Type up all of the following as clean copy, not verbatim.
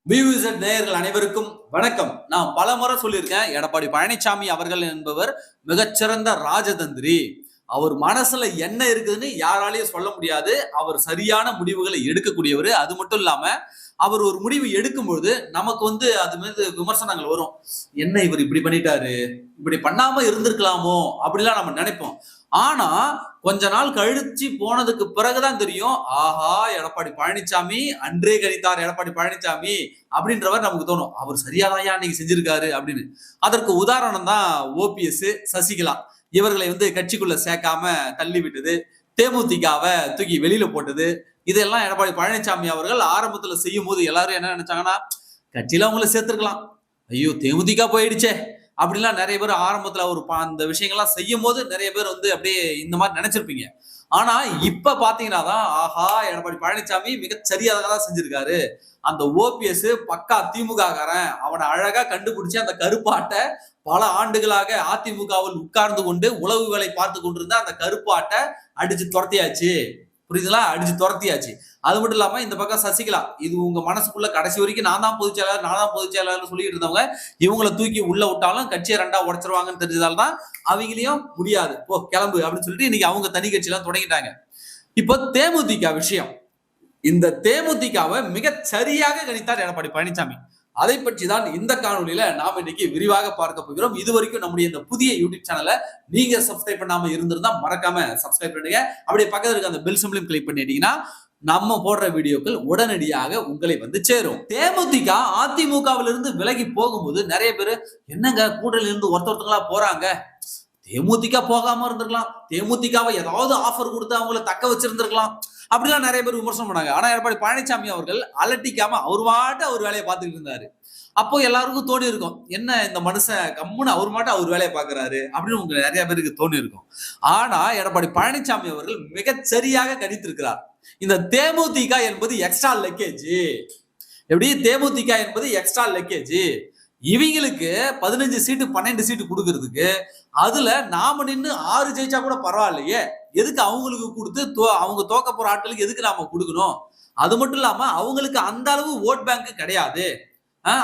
வியூசர் நேயர்கள் அனைவருக்கும் வணக்கம். நான் பல முறை சொல்லியிருக்கேன், எடப்பாடி பழனிசாமி அவர்கள் என்பவர் மிகச்சிறந்த ராஜதந்திரி. அவர் மனசுல என்ன இருக்குதுன்னு யாராலையும் சொல்ல முடியாது. அவர் சரியான முடிவுகளை எடுக்கக்கூடியவர். அது மட்டும் இல்லாம அவர் ஒரு முடிவு எடுக்கும்போது நமக்கு அது மீது விமர்சனங்கள் வரும். என்ன இவர் இப்படி பண்ணிட்டாரு, இப்படி பண்ணாம இருந்திருக்கலாமோ அப்படிலாம் நம்ம நினைப்போம். ஆனா கொஞ்ச நாள் கழிச்சு போனதுக்கு பிறகுதான் தெரியும், ஆஹா எடப்பாடி பழனிசாமி அன்றே கணித்தார் எடப்பாடி பழனிசாமி அப்படின்றவர் நமக்கு தோணும். அவர் சரியாதான் அன்னைக்கு செஞ்சிருக்காரு அப்படின்னு. அதற்கு உதாரணம் தான் ஓபிஎஸ், சசிகலா. இவர்களை கட்சிக்குள்ள சேர்க்காம தள்ளி விட்டது, தேமுதிகவை தூக்கி வெளியில போட்டது. இதெல்லாம் எடப்பாடி பழனிசாமி அவர்கள் ஆரம்பத்துல செய்யும் போது எல்லாரும் என்ன நினைச்சாங்கன்னா, கட்சியில அவங்கள சேர்த்திருக்கலாம், ஐயோ தேமுதிக போயிடுச்சே அப்படிலாம் நிறைய பேர் ஆரம்பத்துல ஒரு அந்த விஷயங்கள்லாம் செய்யும் போது நிறைய பேர் அப்படியே இந்த மாதிரி நினைச்சிருப்பீங்க. ஆனா இப்ப பாத்தீங்கன்னா தான், ஆஹா எடப்பாடி பழனிசாமி மிக சரியாக தான் செஞ்சிருக்காரு. அந்த ஓபிஎஸ் பக்கா திமுக காரன், அவனை அழகா கண்டுபிடிச்சு அந்த கருப்பாட்டை பல ஆண்டுகளாக அதிமுகவில் உட்கார்ந்து கொண்டு உளவு வேலை பார்த்து கொண்டிருந்த அந்த கருப்பாட்டை அடிச்சு துரத்தியாச்சு. புரியுதுங்களா? அடிச்சு துரத்தியாச்சு. அது மட்டும் இல்லாம இந்த பக்கம் சசிகலா, இது உங்க மனசுக்குள்ள கடைசி வரைக்கும் நான் தான் பொதுச்செயலாளர் சொல்லிட்டு இருந்தவங்க, இவங்களை தூக்கி உள்ள விட்டாலும் கட்சியை ரெண்டா உடைச்சிருவாங்கன்னு தெரிஞ்சதால்தான் அவங்களையும் முடியாது, போ கிளம்பு அப்படின்னு சொல்லிட்டு இன்னைக்கு அவங்க தனி கட்சி எல்லாம் தொடங்கிட்டாங்க. இப்போ தேமுதிக விஷயம், இந்த தேமுதிகவை மிக சரியாக கணித்தார் எடப்பாடி பழனிசாமி. அதை பற்றி தான் இந்த காணொலியில நாம இன்னைக்கு விரிவாக பார்க்க போகிறோம். இது வரைக்கும் நம்முடைய இந்த புதிய யூடியூப் சேனலை நீங்க சப்ஸ்கிரைப் பண்ணாம இருந்திருந்தா மறக்காம சப்ஸ்கிரைப் பண்ணுங்க. அப்படியே பக்கத்துல இருக்க அந்த பெல் சிம்பலையும் கிளிக் பண்ணிட்டீங்கன்னா நம்ம போடுற வீடியோக்கள் உடனடியாக உங்களை சேரும். தேமுதிக அதிமுகவில இருந்து விலகி போகும்போது நிறைய பேர், என்னங்க கூட்டணியில இருந்து ஒருத்தங்களா போறாங்க, தேமுதிக போகாம இருந்திருக்கலாம், தேமுதிகவை ஏதாவது ஆஃபர் கொடுத்து அவங்கள தக்க வச்சிருந்திருக்கலாம் அப்படிலாம் நிறைய பேர் விமர்சனம் பண்ணாங்க. ஆனா எடப்பாடி பழனிசாமி அவர்கள் அலட்டிக்காம அவர் வேலையை பார்த்துட்டு இருந்தாரு. அப்போ எல்லாருக்கும் தோணி இருக்கும், என்ன இந்த மனுஷன் கம்முன்னு அவர் வேலையை பார்க்கிறாரு அப்படின்னு உங்க நிறைய பேருக்கு தோணி இருக்கும். ஆனா எடப்பாடி பழனிசாமி அவர்கள் மிக சரியாக கணித்திருக்கிறார். இந்த தேமுதிக என்பது எக்ஸ்ட்ரா லக்கேஜ். எப்படி தேமுதிக என்பது எக்ஸ்ட்ரா லக்கேஜ். இவங்களுக்கு 15 சீட்டு 12 சீட்டு கொடுக்கறதுக்கு அதுல நாம நின்று 6 ஜெயிச்சா கூட பரவாயில்லையே, எதுக்கு அவங்களுக்கு கொடுத்து அவங்க தோக்க போற ஆட்களுக்கு எதுக்கு நாம கொடுக்கணும்? அது மட்டும் இல்லாம அவங்களுக்கு அந்த அளவு ஓட் பேங்க் கிடையாது.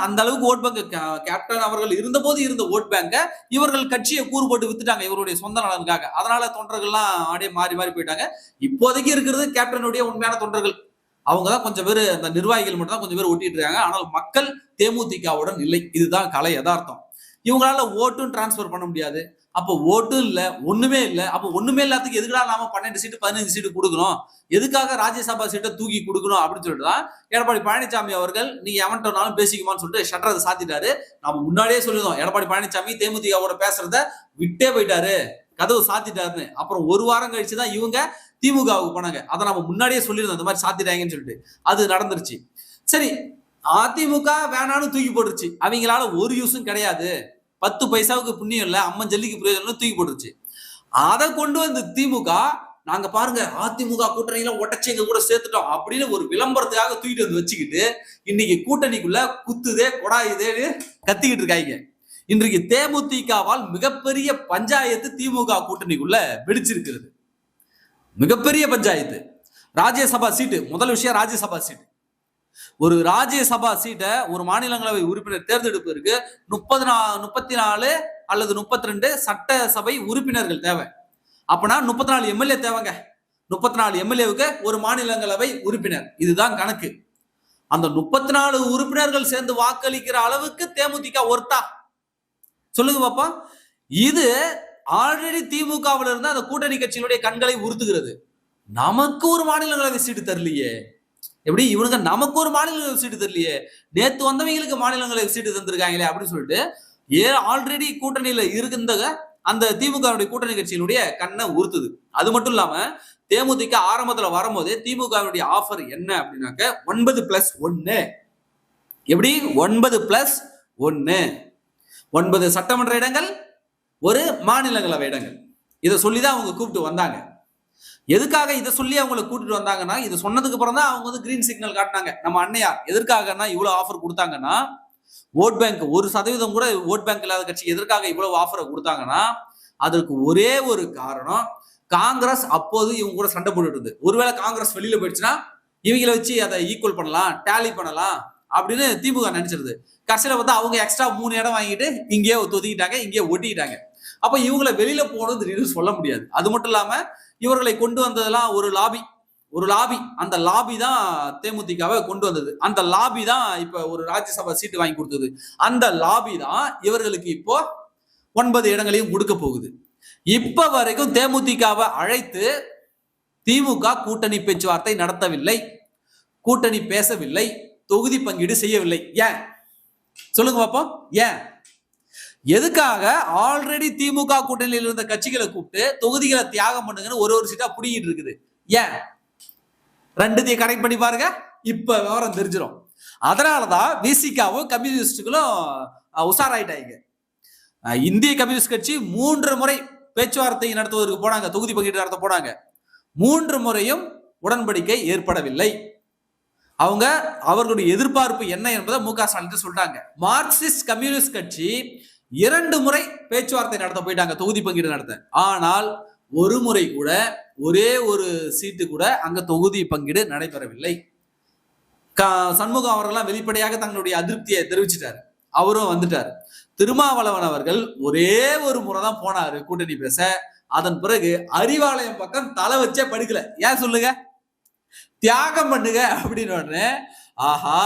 அந்த அளவுக்கு ஓட் பேங்க் கேப்டன் அவர்கள் இருந்த போது இருந்த ஓட் பேங்க இவர்கள் கட்சியை கூறு போட்டு வித்துட்டாங்க இவருடைய சொந்த நலனுக்காக. அதனால தொண்டர்கள்லாம் அப்படியே மாறி மாறி போயிட்டாங்க. இப்போதைக்கு இருக்கிறது கேப்டனுடைய உண்மையான தொண்டர்கள். அவங்கதான் கொஞ்சம் பேர், அந்த நிர்வாகிகள் மட்டும் தான் கொஞ்சம் பேர் ஒட்டிட்டு இருக்காங்க. ஆனால் மக்கள் தேமுதிகவுடன் இல்லை. இதுதான் கலை யதார்த்தம். இவங்களால ஓட்டும் டிரான்ஸ்பர் பண்ண முடியாது. அப்போ ஓட்டும் இல்ல, ஒண்ணுமே இல்ல. அப்போ ஒண்ணுமே இல்லாததுக்கு எதுக்குடா நாம 12 சீட்டு 15 சீட்டு கொடுக்கணும், எதுக்காக ராஜ்யசபா சீட்டை தூக்கி கொடுக்கணும் அப்படின்னு சொல்லிட்டு தான் எடப்பாடி பழனிசாமி அவர்கள் நீங்க எவன்ட்டாலும் பேசிக்குமான்னு சொல்லிட்டு ஷட்டரை சாத்திட்டாரு. நம்ம முன்னாடியே சொல்லிருந்தோம், எடப்பாடி பழனிசாமி தேமுதிகவோட பேசுறத விட்டே போயிட்டாரு, கதவு சாத்திட்டாருன்னு. அப்புறம் ஒரு வாரம் கழிச்சுதான் இவங்க திமுகவுக்கு போனாங்க. அதை நம்ம முன்னாடியே சொல்லியிருந்தோம், இந்த மாதிரி சாத்திட்டாங்கன்னு சொல்லிட்டு. அது நடந்துருச்சு. சரி, அதிமுக வேணான்னு தூக்கி போட்டுருச்சு. அவங்களால ஒரு யூஸும் கிடையாது, 10 பைசாவுக்கு புண்ணியம் இல்ல, அம்மன் ஜல்லிக்கு பிரயோஜனம் தூக்கி போட்டுருச்சு. அதை கொண்டு வந்து திமுக, நாங்க பாருங்க அதிமுக கூட்டணியில ஒட்டச்சைங்க கூட சேர்த்துட்டோம் அப்படின்னு ஒரு விளம்பரத்துக்காக தூக்கிட்டு வந்து வச்சுக்கிட்டு இன்னைக்கு கூட்டணிக்குள்ள குத்துதே கொடாயுதேன்னு கத்திக்கிட்டு இருக்காங்க. இன்றைக்கு தேமுதிகவால் மிகப்பெரிய பஞ்சாயத்து திமுக கூட்டணிக்குள்ள வெடிச்சிருக்கிறது. மிகப்பெரிய பஞ்சாயத்து. ராஜ்யசபா சீட்டு, முதல் விஷயம் ராஜ்யசபா சீட்டு. ஒரு ராஜ்யசபா சீட்டை ஒரு மாநிலங்களவை உறுப்பினர் தேர்ந்தெடுப்பு இருக்கு. 34 அல்லது 32 சட்டசபை உறுப்பினர்கள் தேவை. அப்பனா 34 எம்எல்ஏ தேவைங்க. 34 எம்எல்ஏவுக்கு ஒரு மாநிலங்களவை உறுப்பினர். இதுதான் கணக்கு. அந்த 34 உறுப்பினர்கள் சேர்ந்து வாக்களிக்கிற அளவுக்கு தேமுதிக ஒர்த்தா? சொல்லுங்க பாப்பா. இது ஆல்ரெடி திமுகவில் இருந்து அந்த கூட்டணி கட்சிகளுடைய கண்களை உறுத்துகிறது. நமக்கு ஒரு மாநிலங்களவை சீட்டு தரலையே, எப்படி இவனுங்க நமக்கு ஒரு மாநிலங்களவை சீட்டு தரலையே, நேத்து வந்தவங்களுக்கு மாநிலங்களவை சீட்டு தந்திருக்காங்களே அப்படின்னு சொல்லிட்டு ஆல்ரெடி கூட்டணியில இருந்த அந்த திமுக கூட்டணி கட்சியினுடைய கண்ணை உறுத்துது. அது மட்டும் இல்லாம தேமுதிக ஆரம்பத்துல வரும்போதே திமுக ஆஃபர் என்ன அப்படின்னாக்க 9+1. எப்படி 9+1, 9 சட்டமன்ற இடங்கள், ஒரு மாநிலங்களவை இடங்கள். இதை சொல்லிதான் அவங்க கூப்பிட்டு வந்தாங்க. எதுக்காக இதை சொல்லி அவங்களை கூட்டிட்டு வந்தாங்கன்னா, இது சொன்னதுக்கு அப்புறம் தான் அவங்க கிரீன் சிக்னல் காட்டினாங்க. நம்ம அண்ணையார் எதற்காகனா இவ்வளவு ஆஃபர் கொடுத்தாங்கன்னா, ஓட் பேங்க் 1% கூட ஓட் பேங்க் இல்லாத கட்சி எதற்காக இவ்வளவு ஆஃபரை கொடுத்தாங்கன்னா, அதற்கு ஒரே ஒரு காரணம், காங்கிரஸ் அப்போது இவங்க கூட சண்டை போட்டுட்டு இருந்தது. ஒருவேளை காங்கிரஸ் வெளியில போயிடுச்சுன்னா இவங்களை வச்சு அதை ஈக்குவல் பண்ணலாம், டேலி பண்ணலாம் அப்படின்னு திமுக நினைச்சிருது. கடைசியில பார்த்தா அவங்க எக்ஸ்ட்ரா 3 இடம் வாங்கிட்டு இங்கேயே ஒதுக்கிட்டாங்க, இங்கேயே ஒட்டிக்கிட்டாங்க. அப்ப இவங்களை வெளியில போகணும் திடீர்னு சொல்ல முடியாது. அது மட்டும் இல்லாம இவர்களை கொண்டு வந்ததெல்லாம் ஒரு லாபி அந்த லாபி தான் தேமுதிகவை கொண்டு வந்தது. அந்த லாபி தான் இப்ப ஒரு ராஜ்யசபா சீட்டு வாங்கி கொடுத்தது. அந்த லாபி தான் இவர்களுக்கு இப்போ 9 இடங்களையும் கொடுக்க போகுது. இப்ப வரைக்கும் தேமுதிகவை அழைத்து திமுக கூட்டணி பேச்சுவார்த்தை நடத்தவில்லை, கூட்டணி பேசவில்லை, தொகுதி பங்கீடு செய்யவில்லை. ஏன் சொல்லுங்க பாப்போம்? ஏன்? எதுக்காக? ஆல்ரெடி திமுக கூட்டணியில் இருந்த கட்சிகளை கூப்பிட்டு தொகுதிகளை தியாகம் பண்ணுங்கன்னு ஒரு சீட்டா புடிங்கிட்டு இருக்குது. ஏன்? ரெண்டுத்தையும் கனெக்ட் பண்ணி பாருங்க, இப்ப விவரம் தெரிஞ்சிடும். அதனாலதான் விசிகாவும் கம்யூனிஸ்டுகளும் உஷாராயிட்டாங்க. இந்திய கம்யூனிஸ்ட் கட்சி 3 முறை பேச்சுவார்த்தை நடத்துவதற்கு போனாங்க, தொகுதி பங்கீடு நடத்த போனாங்க. 3 முறையும் உடன்படிக்கை ஏற்படவில்லை. அவர்களுடைய எதிர்பார்ப்பு என்ன என்பதை மு.க. ஸ்டாலின் சொல்லிட்டாங்க. மார்க்சிஸ்ட் கம்யூனிஸ்ட் கட்சி 2 முறை பேச்சுவார்த்தை நடத்த போயிட்டாங்க, தொகுதி பங்கீடு நடத்த. ஆனால் ஒரு முறை கூட, ஒரே ஒரு சீட்டு கூட அங்க தொகுதி பங்கீடு நடைபெறவில்லை. சண்முகம் அவர்கள்லாம் வெளிப்படையாக தங்களுடைய அதிருப்தியை தெரிவிச்சிட்டாரு, அவரும் வந்துட்டாரு. திருமாவளவன் அவர்கள் ஒரே ஒரு முறை தான் போனாரு கூட்டணி பேச. அதன் பிறகு அறிவாலயம் பக்கம் தலை வச்சே படுக்கல. ஏன் சொல்லுங்க? தியாகம் பண்ணுங்க அப்படின்னு உடனே ஆஹா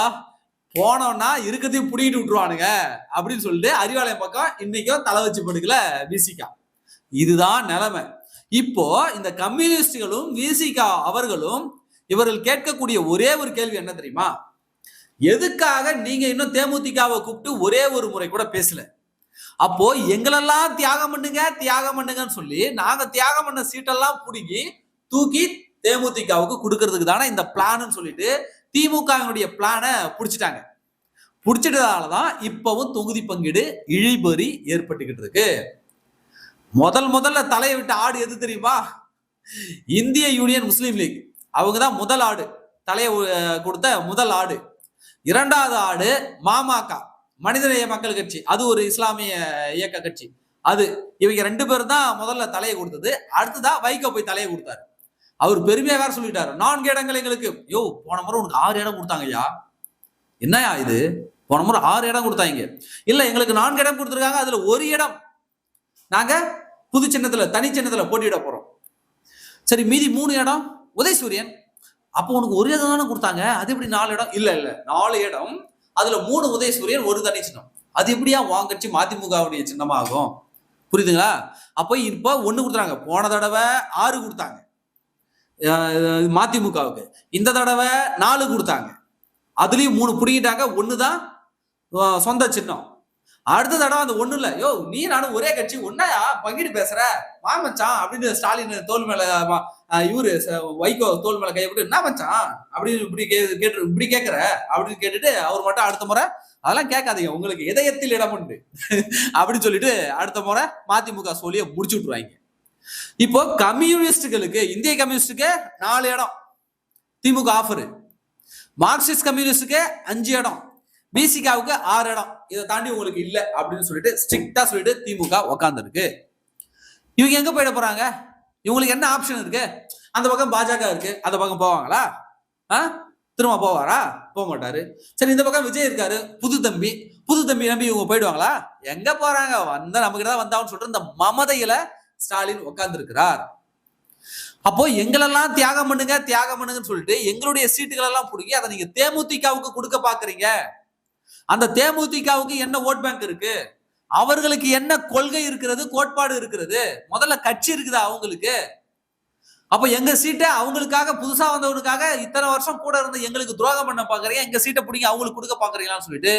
போனோம்னா இருக்கிறதையும் புடிக்கிட்டு விட்டுருவானுங்க அப்படின்னு சொல்லிட்டு அறிவாலயம் பக்கம் இன்னைக்கும் தலை வச்சு படுக்கல விசிகா. இதுதான் நிலைமை. இப்போ இந்த கம்யூனிஸ்டுகளும் விசிகா அவர்களும் இவர்கள் கேட்கக்கூடிய ஒரே ஒரு கேள்வி என்ன தெரியுமா? எதுக்காக நீங்க இன்னும் தேமுதிகவை கூப்பிட்டு ஒரே ஒரு முறை கூட பேசல? அப்போ எங்களெல்லாம் தியாகம் பண்ணுங்கன்னு சொல்லி நாங்க தியாகம் பண்ண சீட்டெல்லாம் புடுங்கி தூக்கி தேமுதிகவுக்கு கொடுக்கறதுக்கு தானே இந்த பிளான் சொல்லிட்டு திமுகவினுடைய பிளானை புடிச்சிட்டாங்க. புடிச்சிட்டதாலதான் இப்பவும் தொகுதி பங்கீடு இழிபறி ஏற்பட்டுக்கிட்டு இருக்கு. முதல்ல தலையை விட்டு ஆடு எது தெரியுமா? இந்திய யூனியன் முஸ்லீம் லீக். அவங்கதான் முதல் ஆடு, தலையை கொடுத்த முதல் ஆடு. 2வது ஆடு மாமக, மனிதநேய மக்கள் கட்சி, அது ஒரு இஸ்லாமிய இயக்க கட்சி. இவங்க 2 பேரும் தான் முதல்ல தலையை கொடுத்தது. அடுத்ததான் வைகோ போய் தலையை கொடுத்தாரு. அவர் பெருமையா வேற சொல்லிட்டாரு, 4 இடங்கள் எங்களுக்கு. போன முறை உனக்கு 6 இடம் கொடுத்தாங்கய்யா, என்னயா இது? போன முறை 6 இடம் கொடுத்தாங்க. இல்ல எங்களுக்கு 4 இடம் கொடுத்துருக்காங்க, அதுல 1 இடம் நாங்க புது சின்னத்துல, தனி சின்னத்துல போட்டியிட போறோம். சரி, மீதி 3 இடம் உதயசூரியன். அப்போ உனக்கு 1 இடம் தானே கொடுத்தாங்க, அது எப்படி 4 இடம்? இல்ல 4 இடம், அதுல 3 உதயசூரியன், 1 தனி சின்னம். அது எப்படியா உன் கட்சி மதிமுகவுடைய சின்னமாகும்? புரியுதுங்களா? அப்போ இப்போ 1 கொடுத்துறாங்க. போன தடவை 6 கொடுத்தாங்க மதிமுகவுக்கு, இந்த தடவை 4 கொடுத்தாங்க. அதுலயும் 3 புடிங்கிட்டாங்க, 1 தான் சொந்த சின்னம். அடுத்த தடவை அந்த 1 இல்ல, நீ நானும் ஒரே கட்சி, ஒன்னாயா பங்கீடு பேசுற மாமச்சான் அப்படின்னு ஸ்டாலின் தோல் மேல, இவரு வைகோ தோல் மேல கையப்பட்டு என்ன மச்சான் அப்படின்னு இப்படி கேட்கிற அப்படின்னு கேட்டுட்டு அவர் மட்டும் அடுத்த முறை அதெல்லாம் கேட்காதீங்க, உங்களுக்கு இதயத்தில் இடம் உண்டு அப்படின்னு சொல்லிட்டு அடுத்த முறை மதிமுக சொல்லிய முடிச்சு விட்டுருவாங்க. இப்போ கம்யூனிஸ்டுகளுக்கு, இந்திய கம்யூனிஸ்டுக்கு 4 இடம் திமுக ஆஃபர், மார்க்சிஸ்ட் கம்யூனிஸ்டுக்கு 5 இடம், பிசிகாவுக்கு 6 இடம். இதை தாண்டி உங்களுக்கு இல்ல அப்படின்னு சொல்லிட்டு ஸ்ட்ரிக்டா சொல்லிட்டு திமுக உக்காந்து இருக்கு. இவங்க எங்க போயிட போறாங்க? இவங்களுக்கு என்ன ஆப்ஷன் இருக்கு? அந்த பக்கம் பாஜக இருக்கு, அந்த பக்கம் போவாங்களா? திரும்ப போவாரா? போக மாட்டாரு. சரி, இந்த பக்கம் விஜய் இருக்காரு, புது தம்பி நம்பி இவங்க போயிடுவாங்களா? எங்க போறாங்க? வந்தா நமக்கு தான் வந்தான்னு சொல்லிட்டு இந்த மமதையில ஸ்டாலின் உட்கார்ந்து இருக்கிறார். அப்போ எங்களெல்லாம் தியாகம் பண்ணுங்கன்னு சொல்லிட்டு எங்களுடைய சீட்டுகள் எல்லாம் பிடிக்கி அதை நீங்க தேமுதிகவுக்கு கொடுக்க பாக்குறீங்க. அந்த தேமுதிகவுக்கு என்ன ஓட் பேங்க் இருக்கு? அவர்களுக்கு என்ன கொள்கை இருக்கிறது, கோட்பாடு இருக்கிறது? முதல்ல கட்சி இருக்குதா அவங்களுக்கு? அப்ப எங்க சீட்டை அவங்களுக்காக, புதுசா வந்தவனுக்காக இத்தனை வருஷம் கூட இருந்து எங்களுக்கு துரோகம் பண்ண பாக்குறீங்க, எங்க சீட்டை பிடிங்க அவங்களுக்கு கொடுக்க பாக்குறீங்களான்னு சொல்லிட்டு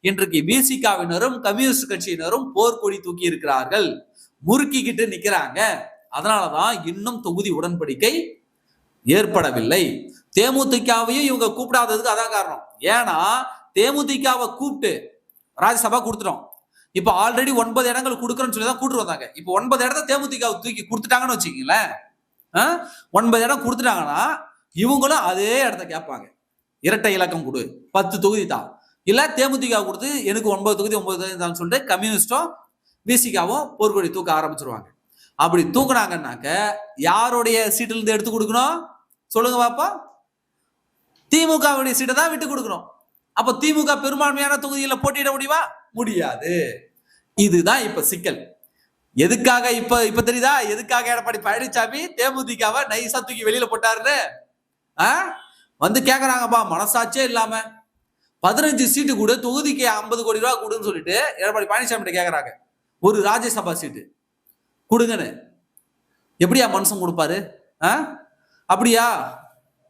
இன்றைக்கு விசிகாவினரும் கம்யூனிஸ்ட் கட்சியினரும் போர்க்கொடி தூக்கி இருக்கிறார்கள், முறுக்கிக்கிட்டு நிக்கிறாங்க. அதனாலதான் இன்னும் தொகுதி உடன்படிக்கை ஏற்படவில்லை. தேமுதிகவையும் இவங்க கூப்பிடாததுக்கு அதான் காரணம். ஏன்னா தேமுதிகவை கூப்பிட்டு ராஜ்யசபா கொடுத்துட்டோம். இப்ப ஆல்ரெடி 9 இடங்கள் கொடுக்கறோம்னு சொல்லி தான் கூட்டு வந்தாங்க. இப்ப 9 இடத்த தேமுதிக தூக்கி கொடுத்துட்டாங்கன்னு வச்சுக்கீங்களேன். 9 இடம் கொடுத்துட்டாங்கன்னா இவங்களும் அதே இடத்த கேட்பாங்க, இரட்டை இலக்கம் கொடு, 10 தொகுதி தான். இல்ல தேமுதிக கொடுத்து எனக்கு 9 தொகுதி தான் சொல்லிட்டு கம்யூனிஸ்டும் விசிகாவும் போர்க்கொடி தூக்க ஆரம்பிச்சிருவாங்க. அப்படி தூக்குனாங்கன்னாக்க யாருடைய சீட்டுல இருந்து எடுத்து கொடுக்கணும் சொல்லுங்க பாப்பா? திமுகவுடைய சீட்டை தான் விட்டு கொடுக்கணும். அப்ப திமுக பெரும்பான்மையான தொகுதியில போட்டியிட முடியுமா? முடியாது. இதுதான் இப்ப சிக்கல். எதுக்காக இப்ப தெரியுதா எதுக்காக எடப்பாடி பழனிசாமி தேமுதிகவை நைசா தூக்கி வெளியில போட்டாருன்னு? வந்து கேக்குறாங்கப்பா மனசாட்சியே இல்லாம 15 சீட்டு கூட தொகுதிக்கு 50 கோடி ரூபாய் கொடுன்னு சொல்லிட்டு எடப்பாடி பழனிசாமி கேக்குறாங்க. ஒரு ராஜ்யசபா சீட்டு கொடுங்கன்னு. எப்படியா மனுஷன் கொடுப்பாரு? அப்படியா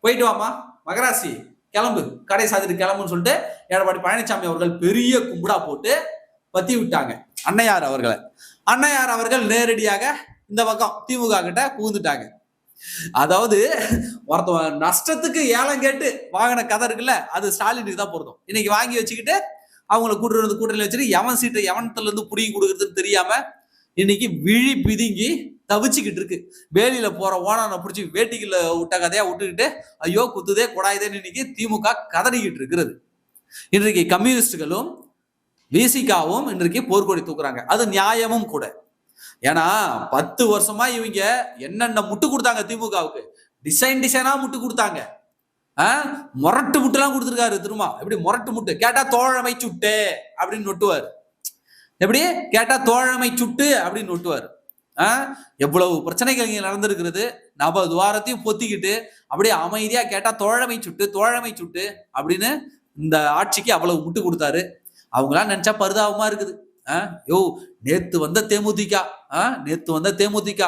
போயிட்டு வாமா மகராசி கிளம்பு, கடை சாத்திட்டு கிளம்புன்னு சொல்லிட்டு எடப்பாடி பழனிசாமி அவர்கள் பெரிய கும்பிடா போட்டு பத்தி விட்டாங்க அன்னையார் அவர்களை. அன்னையார் அவர்கள் நேரடியாக இந்த பக்கம் திமுக கிட்ட புகுந்துட்டாங்க. அதாவது ஒருத்தவன் நஷ்டத்துக்கு ஏலம் கேட்டு வாங்கின கதை இருக்குல்ல, அது ஸ்டாலினுக்கு தான் பொருந்தும். இன்னைக்கு வாங்கி வச்சுக்கிட்டு அவங்களை கூட்டணி வச்சுட்டு எவன் சீட்டை எவனத்துல இருந்து புடிங்கி கொடுக்கறதுன்னு தெரியாம இன்னைக்கு விழி பிதுங்கி தவிச்சுக்கிட்டு இருக்கு. வேலியில போற ஓனான பிடிச்சி வேட்டிக்குள்ள விட்ட கதையா விட்டுக்கிட்டு ஐயோ குத்துதே கொடாயுதேன்னு இன்னைக்கு திமுக கதறிக்கிட்டு இருக்கிறது. இன்றைக்கு கம்யூனிஸ்டுகளும் விசிகாவும் இன்றைக்கு போர்க்கொடி தூக்குறாங்க. அது நியாயமும் கூட. ஏன்னா 10 வருஷமா இவங்க என்னென்ன முட்டு கொடுத்தாங்க திமுகவுக்கு, டிசைனா முட்டு கொடுத்தாங்க. முரட்டு முட்டு எல்லாம் கொடுத்துருக்காரு. திரும்ப எப்படி முரட்டு முட்டு கேட்டா தோழமை சுட்டு அப்படின்னு நொட்டுவார். எப்படி கேட்டா தோழமை சுட்டு அப்படின்னு நொட்டுவார். எவ்வளவு பிரச்சனைகள் இங்க நடந்திருக்கிறது. துவாரத்தையும் பொத்திக்கிட்டு அப்படியே அமைதியா கேட்டா தோழமை சுட்டு அப்படின்னு இந்த ஆட்சிக்கு அவ்வளவு முட்டு கொடுத்தாரு. அவங்களாம் நினைச்சா பரிதாபமா இருக்குது. யோ நேத்து வந்த தேமுதிக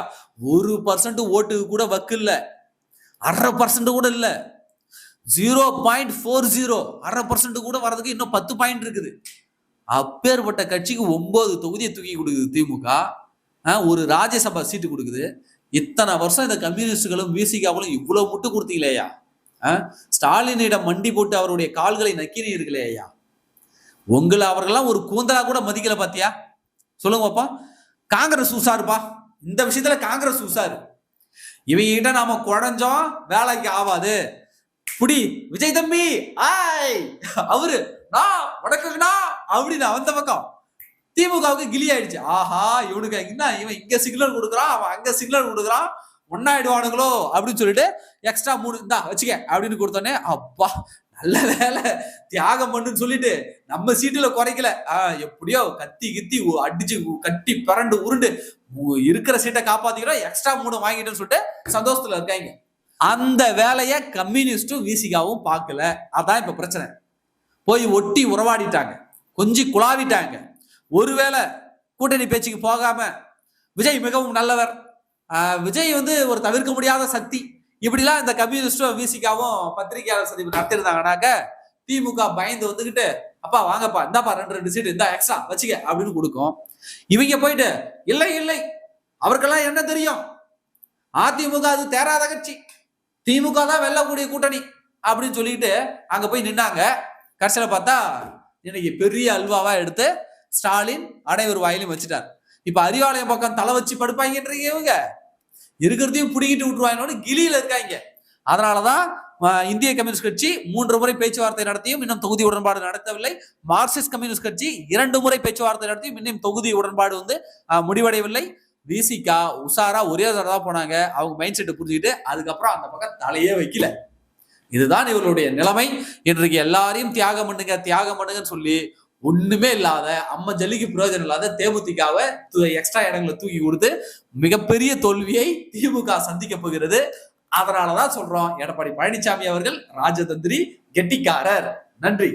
1% ஓட்டுக்கு கூட வக்கில்ல, 1/2% கூட இல்ல, 0.40 1/2% கூட வர்றதுக்கு இன்னும் 10 பாயிண்ட் இருக்குது. அப்பேற்பட்ட கட்சிக்கு 9 தொகுதியை தூக்கி கொடுக்குது திமுக. ஒரு ராஜ்யசபா சீட்டு கொடுக்குது. இத்தனை வருஷம் இந்த கம்யூனிஸ்டுகளும் விசிகாவும் இவ்வளவு முட்டு கொடுத்தீங்களேயா? ஸ்டாலினிடம் மண்டி போட்டு அவருடைய கால்களை நக்கினீர்களேயா? உங்களை அவர்கள்லாம் ஒரு கூந்தலா கூட மதிக்கல பாத்தியா? சொல்லுங்க பாப்பா. காங்கிரஸ் உசாருப்பா, இந்த விஷயத்துல காங்கிரஸ் உசாரு. இவங்க கிட்ட நாம குழஞ்சோம் வேலைக்கு ஆவாது. புடி விஜய் தம்பி அவரு நான் வணக்கங்கண்ணா அப்படின்னு அந்த பக்கம் திமுகவுக்கு கிளி ஆயிடுச்சு. ஆஹா இவனுக்கு என்ன இவன் இங்க சிக்னல் கொடுக்குறான், அவன் அங்க சிக்னல் கொடுக்குறான், ஒன்னாயிடுவானுங்களோ அப்படின்னு சொல்லிட்டு எக்ஸ்ட்ரா 3 இந்தா வச்சுக்க அப்படின்னு கொடுத்தோன்னே அப்பா நல்ல வேலை தியாகம் பண்ணுன்னு சொல்லிட்டு நம்ம சீட்டுல குறைக்கல. எப்படியோ கத்தி கித்தி அடிச்சு கட்டி பரண்டு உருண்டு இருக்கிற சீட்டை காப்பாத்திக்கிறோம், எக்ஸ்ட்ரா 3 வாங்கிட்டோன்னு சொல்லிட்டு சந்தோஷத்துல இருக்காங்க. அந்த வேலையை கம்யூனிஸ்டும் விசிகாவும் பார்க்கல. அதான் இப்ப பிரச்சனை. போய் ஒட்டி உறவாடிட்டாங்க, கொஞ்சம் குழாவிட்டாங்க. ஒருவேளை கூட்டணி பேச்சுக்கு போகாம விஜய் மிகவும் நல்லவர், விஜய் ஒரு தவிர்க்க முடியாத சக்தி, இப்படிலாம் இந்த கம்யூனிஸ்டும் விசிகாவும் பத்திரிகையாளர் சந்திப்பு நடத்திருந்தாங்கன்னாக்க திமுக பயந்து வந்துகிட்டு அப்பா வாங்கப்பா இந்தாப்பா 2 சீட்டு இந்த எக்ஸ்ட்ரா வச்சுக்க அப்படின்னு கொடுக்கும். இவங்க போயிட்டு இல்லை அவருக்கெல்லாம் என்ன தெரியும், அதிமுக அது தேராத கட்சி, திமுக தான் வெல்லக்கூடிய கூட்டணி அப்படின்னு சொல்லிட்டு அங்க போய் நின்னாங்க. கடைசியில பார்த்தா இன்னைக்கு பெரிய அல்வாவா எடுத்து ஸ்டாலின் அனைவர் வாயிலும் வச்சுட்டார். இப்ப அறிவாலயம் பக்கம் தலை வச்சு படுப்பாங்கன்றீங்க. இவங்க இருக்கிறதையும் புடிங்கிட்டு விட்டுருவாங்க, கிளியில இருக்காங்க. அதனாலதான் இந்திய கம்யூனிஸ்ட் கட்சி 3 முறை பேச்சுவார்த்தை நடத்தியும் இன்னும் தொகுதி உடன்பாடு நடத்தவில்லை. மார்க்சிஸ்ட் கம்யூனிஸ்ட் கட்சி 2 முறை பேச்சுவார்த்தை நடத்தியும் இன்னும் தொகுதி உடன்பாடு முடிவடையவில்லை. விசிகா உஷாரா ஒரே தடவை போனாங்க. அவங்க மைண்ட் செட்டை புரிஞ்சுக்கிட்டு அதுக்கப்புறம் அந்த பக்கம் தலையே வைக்கல. இதுதான் இவர்களுடைய நிலைமை. இன்றைக்கு எல்லாரையும் தியாகம் பண்ணுங்கன்னு சொல்லி ஒண்ணுமே இல்லாத அம்மா ஜல்லிக்கு பிரயோஜனம் இல்லாத தேமுதிகவை எக்ஸ்ட்ரா இடங்களை தூக்கி கொடுத்து மிகப்பெரிய தோல்வியை திமுக சந்திக்க போகிறது. அதனாலதான் சொல்றோம் எடப்பாடி பழனிசாமி அவர்கள் ராஜதந்திரி, கெட்டிக்காரர். நன்றி.